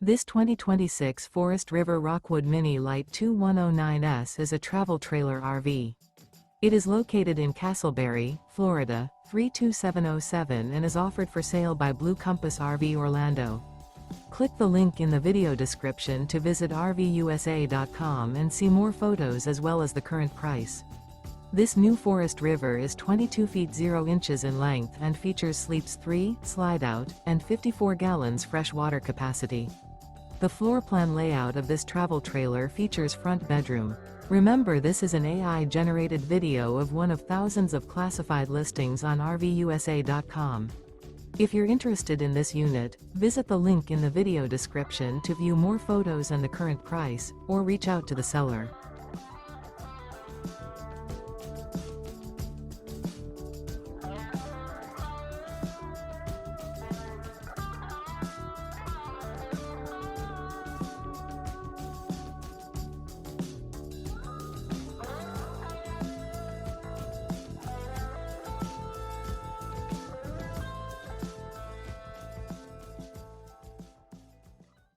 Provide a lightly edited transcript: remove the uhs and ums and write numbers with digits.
This 2026 Forest River Rockwood Mini Lite 2109S is a travel trailer RV. It is located in Casselberry, Florida, 32707 and is offered for sale by Blue Compass RV Orlando. Click the link in the video description to visit RVUSA.com and see more photos as well as the current price. This new Forest River is 22 feet 0 inches in length and features sleeps 3, Slideout, and 54 gallons fresh water capacity. The floor plan layout of this travel trailer features front bedroom. Remember, this is an AI-generated video of one of thousands of classified listings on RVUSA.com. If you're interested in this unit, visit the link in the video description to view more photos and the current price, or reach out to the seller.